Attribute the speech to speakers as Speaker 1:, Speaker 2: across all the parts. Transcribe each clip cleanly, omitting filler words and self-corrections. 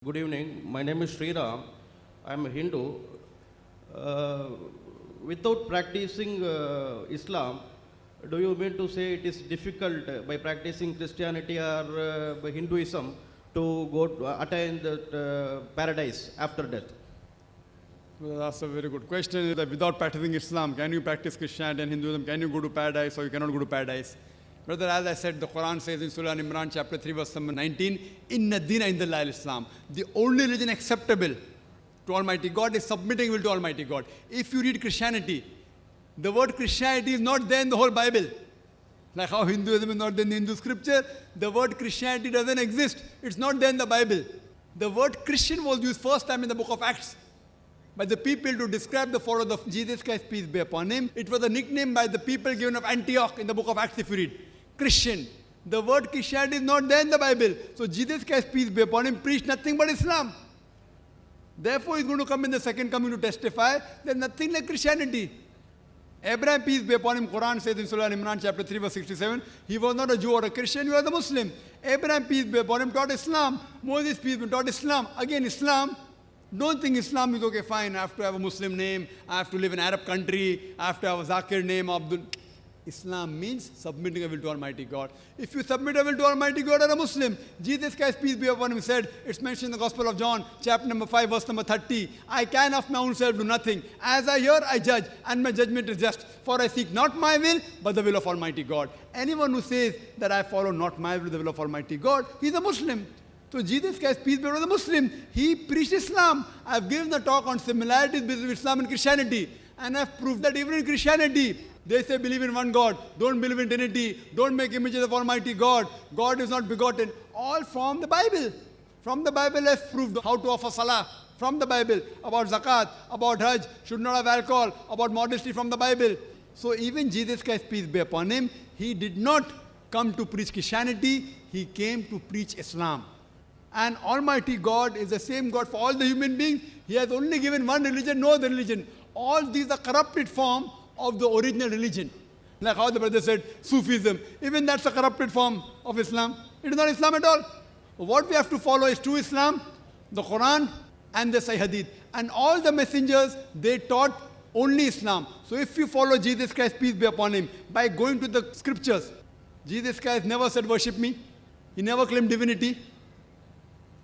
Speaker 1: Good evening. My name is Sriram. I am a Hindu. Uh, Without practicing Islam, do you mean to say it is difficult by practicing Christianity or by Hinduism to go to attain the paradise after death?
Speaker 2: Well, that's a very good question. That without practicing Islam, can you practice Christianity and Hinduism? Can you go to paradise or you cannot go to paradise? Brother, as I said, the Quran says in Surah Imran, chapter 3, verse number 19, Inna Dina Indallah Islam. The only religion acceptable to Almighty God is submitting will to Almighty God. If you read Christianity, the word Christianity is not there in the whole Bible. Like how Hinduism is not there in the Hindu scripture, the word Christianity doesn't exist. It's not there in the Bible. The word Christian was used first time in the book of Acts by the people to describe the followers of Jesus Christ, peace be upon him. It was a nickname by the people given of Antioch in the book of Acts if you read. Christian. The word Christianity is not there in the Bible. So Jesus Christ, peace be upon him, preached nothing but Islam. Therefore, he's going to come in the second coming to testify there's nothing like Christianity. Abraham, peace be upon him, Quran says in Surah Imran, chapter 3, verse 67, he was not a Jew or a Christian, he was a Muslim. Abraham, peace be upon him, taught Islam. Moses, peace be taught Islam. Again, Islam. Don't think Islam is okay, fine, I have to have a Muslim name, I have to live in an Arab country, I have to have a Zakir name, Abdul. Islam means submitting a will to Almighty God. If you submit a will to Almighty God, you're a Muslim. Jesus Christ, peace be upon him, said, it's mentioned in the Gospel of John, chapter number 5, verse number 30, I can of my own self do nothing. As I hear, I judge, and my judgment is just. For I seek not my will, but the will of Almighty God. Anyone who says that I follow not my will, the will of Almighty God, he's a Muslim. So Jesus Christ, peace be upon him, was a Muslim. He preached Islam. I've given the talk on similarities between Islam and Christianity. And I've proved that even in Christianity, they say believe in one God, don't believe in Trinity, don't make images of Almighty God, God is not begotten. All from the Bible. From the Bible I've proved how to offer salah. From the Bible, about zakat, about hajj, should not have alcohol, about modesty from the Bible. So even Jesus Christ, peace be upon him, he did not come to preach Christianity, he came to preach Islam. And Almighty God is the same God for all the human beings. He has only given one religion, no other religion. All these are corrupted form of the original religion. Like how the brother said, Sufism. Even that's a corrupted form of Islam. It is not Islam at all. What we have to follow is true Islam, the Quran and the Sahih Hadith. And all the messengers, they taught only Islam. So if you follow Jesus Christ, peace be upon him, by going to the scriptures, Jesus Christ never said worship me. He never claimed divinity.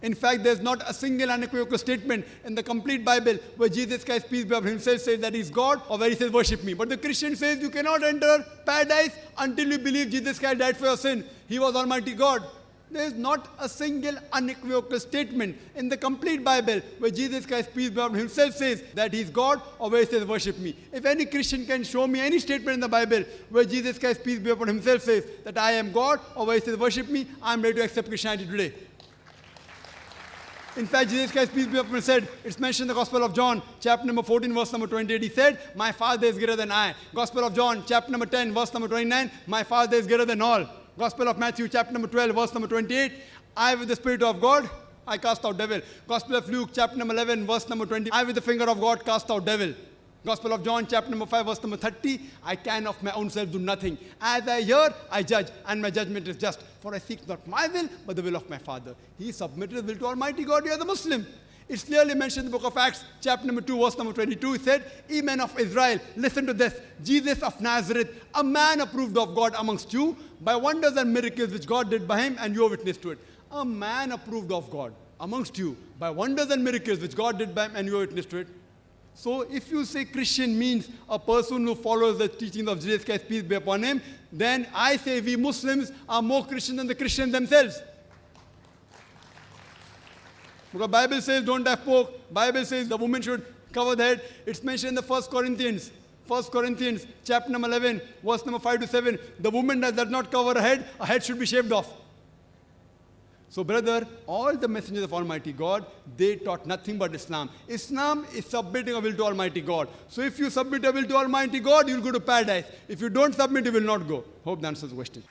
Speaker 2: In fact, there's not a single unequivocal statement in the complete Bible where Jesus Christ, peace be upon him, himself says that he's God or where he says worship me. But the Christian says you cannot enter paradise until you believe Jesus Christ died for your sin. He was Almighty God. There is not a single unequivocal statement in the complete Bible where Jesus Christ, peace be upon him, himself says that he's God or where he says worship me. If any Christian can show me any statement in the Bible where Jesus Christ, peace be upon him, himself says that I am God or where he says worship me, I'm ready to accept Christianity today. In fact, Jesus Christ, peace be upon him, said, it's mentioned in the Gospel of John, chapter number 14, verse number 28. He said, my Father is greater than I. Gospel of John, chapter number 10, verse number 29, my Father is greater than all. Gospel of Matthew, chapter number 12, verse number 28, I with the Spirit of God, I cast out devil. Gospel of Luke, chapter number 11, verse number 20, I with the finger of God cast out devil. Gospel of John, chapter number 5, verse number 30, I can of my own self do nothing. As I hear, I judge, and my judgment is just. For I seek not my will, but the will of my Father. He submitted his will to Almighty God. You are the Muslim. It's clearly mentioned in the book of Acts, chapter number 2, verse number 22. It said, ye men of Israel, listen to this. Jesus of Nazareth, a man approved of God amongst you, by wonders and miracles which God did by him, and you are witness to it. A man approved of God amongst you, by wonders and miracles which God did by him, and you are witness to it. So if you say Christian means a person who follows the teachings of Jesus Christ, peace be upon him, then I say we Muslims are more Christian than the Christians themselves. Because Bible says don't have pork. Bible says the woman should cover the head. It's mentioned in the 1 Corinthians. 1 Corinthians chapter number 11, verse number 5 to 7. The woman that does not cover her head should be shaved off. So brother, all the messengers of Almighty God, they taught nothing but Islam. Islam is submitting a will to Almighty God. So if you submit a will to Almighty God, you'll go to paradise. If you don't submit, you will not go. Hope that answers the question.